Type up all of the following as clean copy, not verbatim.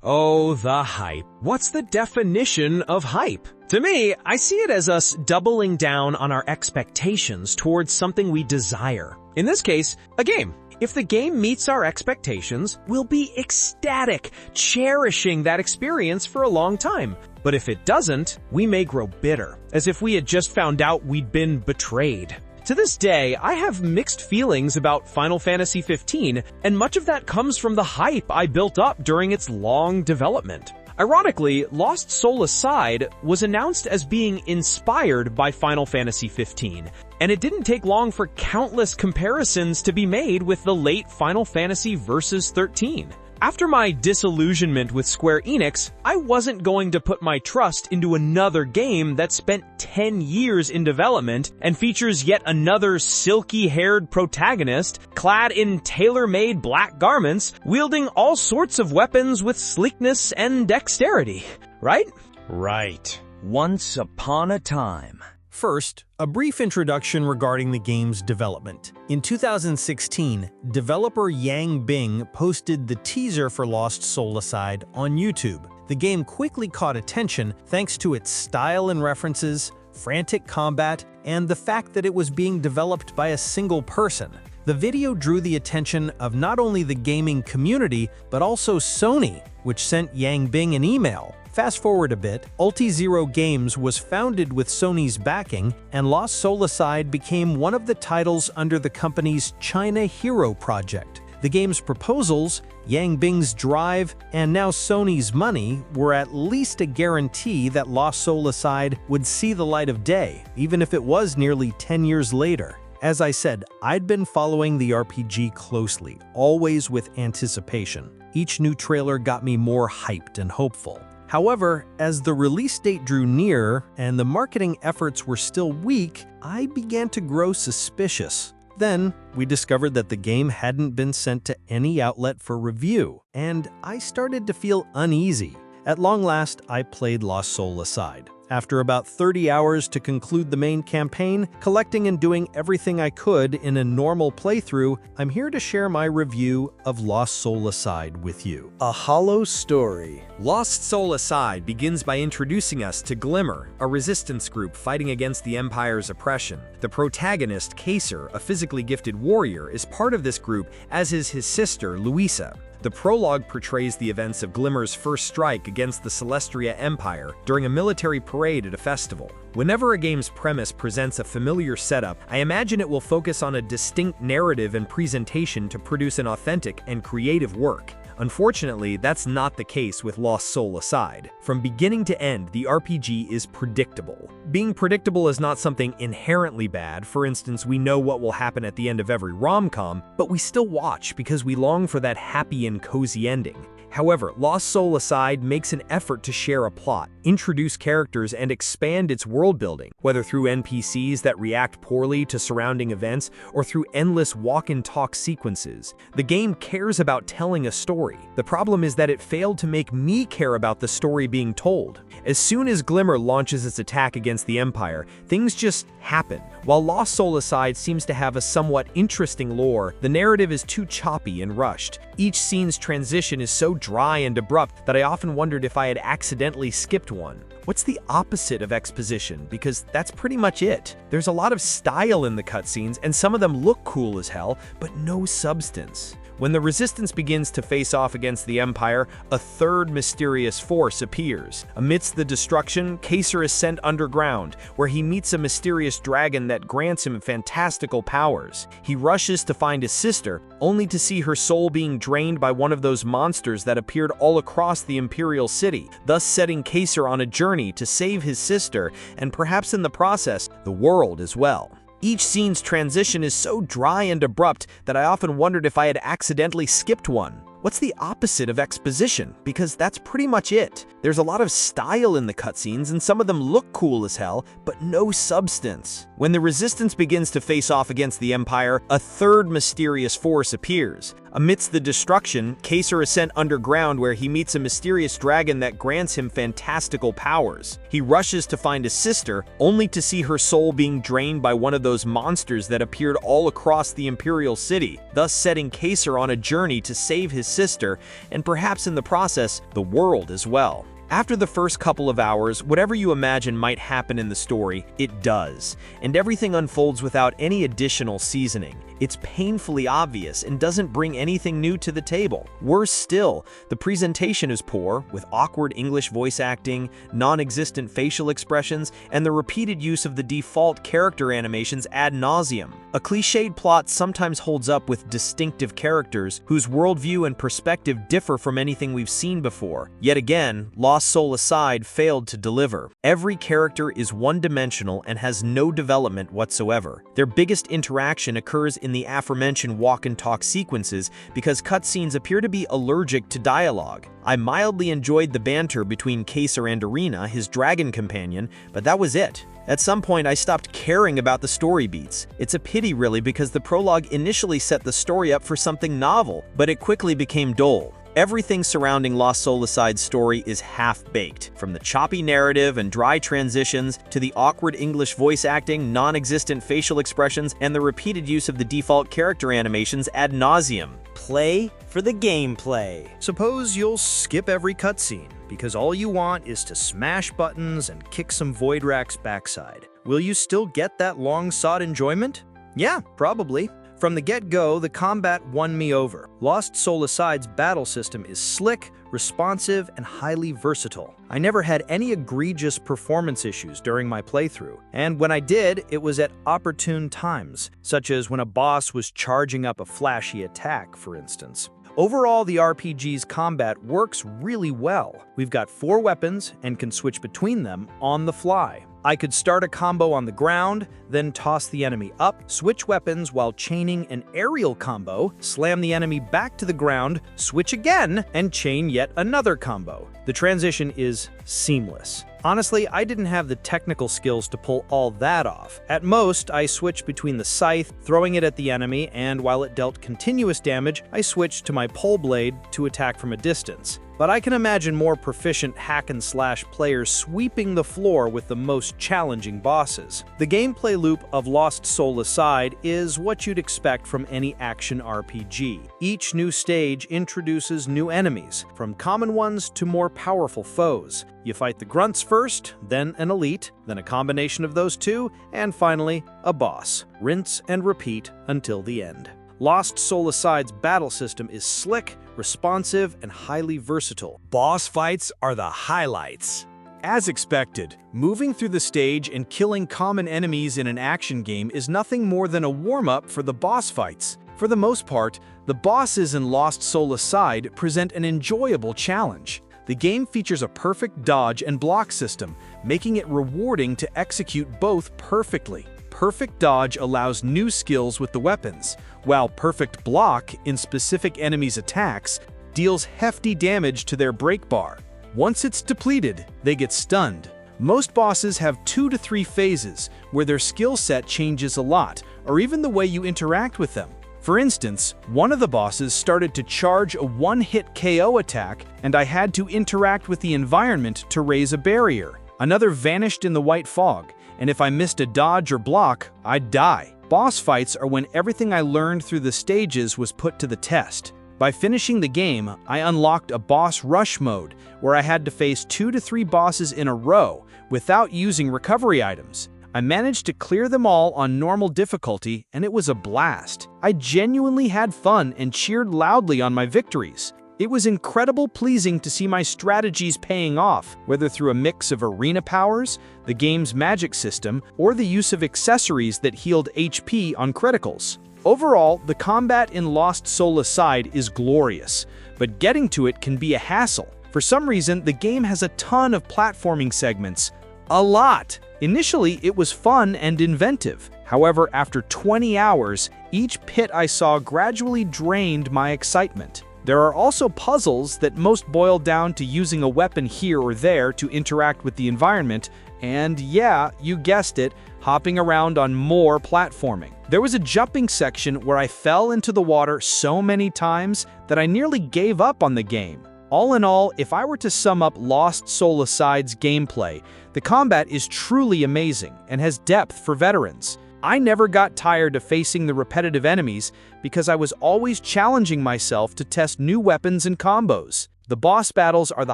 Oh, the hype. What's the definition of hype? To me, I see it as us doubling down on our expectations towards something we desire. In this case, a game. If the game meets our expectations, we'll be ecstatic, cherishing that experience for a long time. But if it doesn't, we may grow bitter, as if we had just found out we'd been betrayed. To this day, I have mixed feelings about Final Fantasy XV, and much of that comes from the hype I built up during its long development. Ironically, Lost Soul Aside was announced as being inspired by Final Fantasy XV, and it didn't take long for countless comparisons to be made with the late Final Fantasy Versus 13. After my disillusionment with Square Enix, I wasn't going to put my trust into another game that spent 10 years in development and features yet another silky-haired protagonist clad in tailor-made black garments, wielding all sorts of weapons with sleekness and dexterity, right? Right. Once upon a time. First, a brief introduction regarding the game's development. In 2016, developer Yang Bing posted the teaser for Lost Soul Aside on YouTube. The game quickly caught attention thanks to its style and references, frantic combat, and the fact that it was being developed by a single person. The video drew the attention of not only the gaming community, but also Sony, which sent Yang Bing an email. Fast forward a bit, Ulti-Zero Games was founded with Sony's backing, and Lost Soul Aside became one of the titles under the company's China Hero project. The game's proposals, Yang Bing's drive, and now Sony's money were at least a guarantee that Lost Soul Aside would see the light of day, even if it was nearly 10 years later. As I said, I'd been following the RPG closely, always with anticipation. Each new trailer got me more hyped and hopeful. However, as the release date drew near and the marketing efforts were still weak, I began to grow suspicious. Then, we discovered that the game hadn't been sent to any outlet for review, and I started to feel uneasy. At long last, I played Lost Soul Aside. After about 30 hours to conclude the main campaign, collecting and doing everything I could in a normal playthrough, I'm here to share my review of Lost Soul Aside with you. A hollow story. Lost Soul Aside begins by introducing us to Glimmer, a resistance group fighting against the Empire's oppression. The protagonist, Kaser, a physically gifted warrior, is part of this group, as is his sister, Luisa. The prologue portrays the events of Glimmer's first strike against the Celestria Empire during a military parade at a festival. Whenever a game's premise presents a familiar setup, I imagine it will focus on a distinct narrative and presentation to produce an authentic and creative work. Unfortunately, that's not the case with Lost Soul Aside. From beginning to end, the RPG is predictable. Being predictable is not something inherently bad. For instance, we know what will happen at the end of every rom-com, but we still watch because we long for that happy and cozy ending. However, Lost Soul Aside makes an effort to share a plot, introduce characters, and expand its world building, whether through NPCs that react poorly to surrounding events or through endless walk-and-talk sequences. The game cares about telling a story. The problem is that it failed to make me care about the story being told. As soon as Glimmer launches its attack against the Empire, things just happen. While Lost Soul Aside seems to have a somewhat interesting lore, the narrative is too choppy and rushed. Each scene's transition is so dry and abrupt that I often wondered if I had accidentally skipped one. What's the opposite of exposition? Because that's pretty much it. There's a lot of style in the cutscenes, and some of them look cool as hell, but no substance. When the Resistance begins to face off against the Empire, a third mysterious force appears. Amidst the destruction, Kaser is sent underground, where he meets a mysterious dragon that grants him fantastical powers. He rushes to find his sister, only to see her soul being drained by one of those monsters that appeared all across the Imperial City, thus setting Kaser on a journey to save his sister, and perhaps in the process, the world as well. Each scene's transition is so dry and abrupt that I often wondered if I had accidentally skipped one. What's the opposite of exposition? Because that's pretty much it. There's a lot of style in the cutscenes, and some of them look cool as hell, but no substance. When the Resistance begins to face off against the Empire, a third mysterious force appears. Amidst the destruction, Kaser is sent underground where he meets a mysterious dragon that grants him fantastical powers. He rushes to find his sister, only to see her soul being drained by one of those monsters that appeared all across the Imperial City, thus setting Kaser on a journey to save his sister, and perhaps in the process, the world as well. After the first couple of hours, whatever you imagine might happen in the story, it does, and everything unfolds without any additional seasoning. It's painfully obvious and doesn't bring anything new to the table. Worse still, the presentation is poor, with awkward English voice acting, non-existent facial expressions, and the repeated use of the default character animations ad nauseum. A cliched plot sometimes holds up with distinctive characters whose worldview and perspective differ from anything we've seen before. Yet again, Lost Soul Aside failed to deliver. Every character is one-dimensional and has no development whatsoever. Their biggest interaction occurs in the aforementioned walk and talk sequences because cutscenes appear to be allergic to dialogue. I mildly enjoyed the banter between Kaser and Irina, his dragon companion, but that was it. At some point, I stopped caring about the story beats. It's a pity really because the prologue initially set the story up for something novel, but it quickly became dull. Everything surrounding Lost Soul Aside's story is half-baked, from the choppy narrative and dry transitions to the awkward English voice acting, non-existent facial expressions, and the repeated use of the default character animations ad nauseum. Play for the gameplay. Suppose you'll skip every cutscene, because all you want is to smash buttons and kick some Voidrak's backside. Will you still get that long-sought enjoyment? Yeah, probably. From the get-go, the combat won me over. Lost Soul Aside's battle system is slick, responsive, and highly versatile. I never had any egregious performance issues during my playthrough, and when I did, it was at opportune times, such as when a boss was charging up a flashy attack, for instance. Overall, the RPG's combat works really well. We've got 4 weapons and can switch between them on the fly. I could start a combo on the ground, then toss the enemy up, switch weapons while chaining an aerial combo, slam the enemy back to the ground, switch again, and chain yet another combo. The transition is seamless. Honestly, I didn't have the technical skills to pull all that off. At most, I switched between the scythe, throwing it at the enemy, and while it dealt continuous damage, I switched to my pole blade to attack from a distance. But I can imagine more proficient hack-and-slash players sweeping the floor with the most challenging bosses. The gameplay loop of Lost Soul Aside is what you'd expect from any action RPG. Each new stage introduces new enemies, from common ones to more powerful foes. You fight the grunts first, then an elite, then a combination of those two, and finally, a boss. Rinse and repeat until the end. Lost Soul Aside's battle system is slick, responsive, and highly versatile. Boss fights are the highlights. As expected, moving through the stage and killing common enemies in an action game is nothing more than a warm-up for the boss fights. For the most part, the bosses in Lost Soul Aside present an enjoyable challenge. The game features a perfect dodge and block system, making it rewarding to execute both perfectly. Perfect dodge allows new skills with the weapons, while perfect block in specific enemies' attacks deals hefty damage to their break bar. Once it's depleted, they get stunned. Most bosses have 2 to 3 phases where their skill set changes a lot, or even the way you interact with them. For instance, one of the bosses started to charge a one-hit KO attack, and I had to interact with the environment to raise a barrier. Another vanished in the white fog, and if I missed a dodge or block, I'd die. Boss fights are when everything I learned through the stages was put to the test. By finishing the game, I unlocked a boss rush mode, where I had to face 2 to 3 bosses in a row without using recovery items. I managed to clear them all on normal difficulty, and it was a blast. I genuinely had fun and cheered loudly on my victories. It was incredibly pleasing to see my strategies paying off, whether through a mix of arena powers, the game's magic system, or the use of accessories that healed HP on criticals. Overall, the combat in Lost Soul Aside is glorious, but getting to it can be a hassle. For some reason, the game has a ton of platforming segments. A lot! Initially, it was fun and inventive. However, after 20 hours, each pit I saw gradually drained my excitement. There are also puzzles that most boil down to using a weapon here or there to interact with the environment, and yeah, you guessed it, hopping around on more platforming. There was a jumping section where I fell into the water so many times that I nearly gave up on the game. All in all, if I were to sum up Lost Soul Aside's gameplay, the combat is truly amazing and has depth for veterans. I never got tired of facing the repetitive enemies because I was always challenging myself to test new weapons and combos. The boss battles are the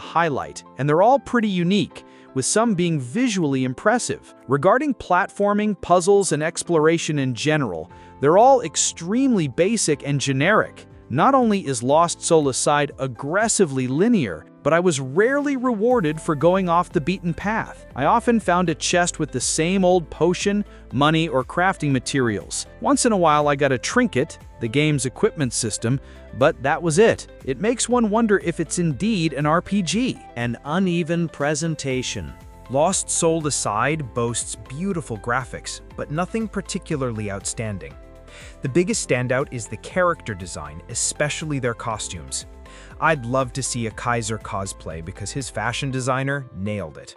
highlight, and they're all pretty unique, with some being visually impressive. Regarding platforming, puzzles, and exploration in general, they're all extremely basic and generic. Not only is Lost Soul Aside aggressively linear, but I was rarely rewarded for going off the beaten path. I often found a chest with the same old potion, money, or crafting materials. Once in a while I got a trinket, the game's equipment system, but that was it. It makes one wonder if it's indeed an RPG. An uneven presentation. Lost Soul Aside boasts beautiful graphics, but nothing particularly outstanding. The biggest standout is the character design, especially their costumes. I'd love to see a Kaiser cosplay because his fashion designer nailed it.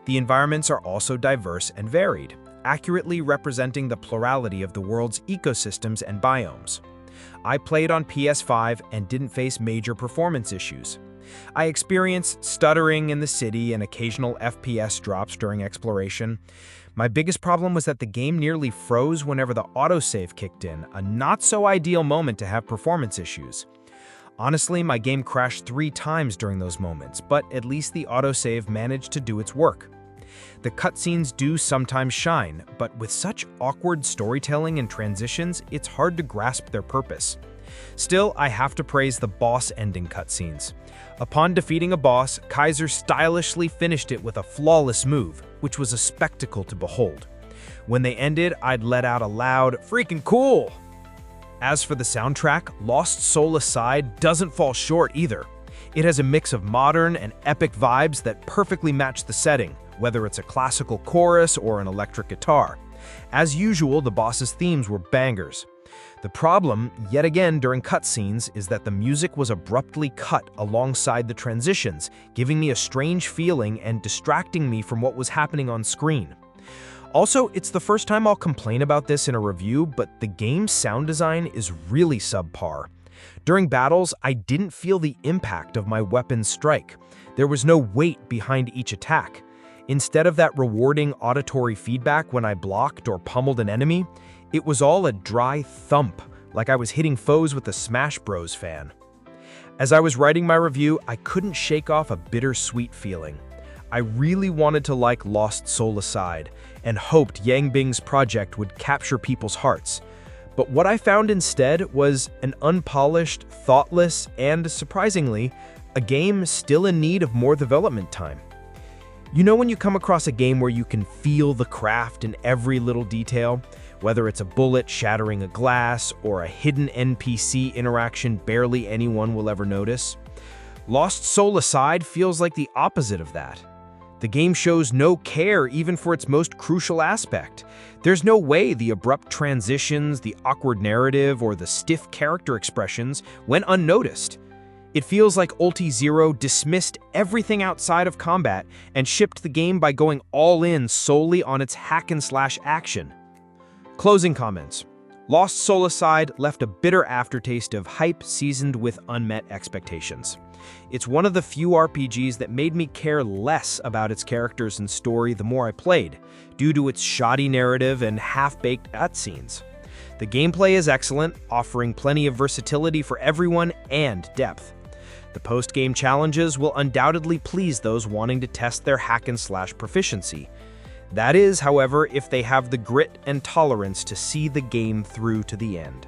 The environments are also diverse and varied, accurately representing the plurality of the world's ecosystems and biomes. I played on PS5 and didn't face major performance issues. I experienced stuttering in the city and occasional FPS drops during exploration. My biggest problem was that the game nearly froze whenever the autosave kicked in, a not-so-ideal moment to have performance issues. Honestly, my game crashed 3 times during those moments, but at least the autosave managed to do its work. The cutscenes do sometimes shine, but with such awkward storytelling and transitions, it's hard to grasp their purpose. Still, I have to praise the boss ending cutscenes. Upon defeating a boss, Kaiser stylishly finished it with a flawless move, which was a spectacle to behold. When they ended, I'd let out a loud, "Freaking cool!" As for the soundtrack, Lost Soul Aside doesn't fall short either. It has a mix of modern and epic vibes that perfectly match the setting, whether it's a classical chorus or an electric guitar. As usual, the boss's themes were bangers. The problem, yet again during cutscenes, is that the music was abruptly cut alongside the transitions, giving me a strange feeling and distracting me from what was happening on screen. Also, it's the first time I'll complain about this in a review, but the game's sound design is really subpar. During battles, I didn't feel the impact of my weapon's strike. There was no weight behind each attack. Instead of that rewarding auditory feedback when I blocked or pummeled an enemy, it was all a dry thump, like I was hitting foes with a Smash Bros. Fan. As I was writing my review, I couldn't shake off a bittersweet feeling. I really wanted to like Lost Soul Aside, and hoped Yang Bing's project would capture people's hearts. But what I found instead was an unpolished, thoughtless, and, surprisingly, a game still in need of more development time. You know when you come across a game where you can feel the craft in every little detail? Whether it's a bullet shattering a glass or a hidden NPC interaction barely anyone will ever notice. Lost Soul Aside feels like the opposite of that. The game shows no care even for its most crucial aspect. There's no way the abrupt transitions, the awkward narrative, or the stiff character expressions went unnoticed. It feels like Ulti Zero dismissed everything outside of combat and shipped the game by going all in solely on its hack-and-slash action. Closing comments. Lost Soul Aside left a bitter aftertaste of hype seasoned with unmet expectations. It's one of the few RPGs that made me care less about its characters and story the more I played, due to its shoddy narrative and half-baked cutscenes. The gameplay is excellent, offering plenty of versatility for everyone and depth. The post-game challenges will undoubtedly please those wanting to test their hack-and-slash proficiency. That is, however, if they have the grit and tolerance to see the game through to the end.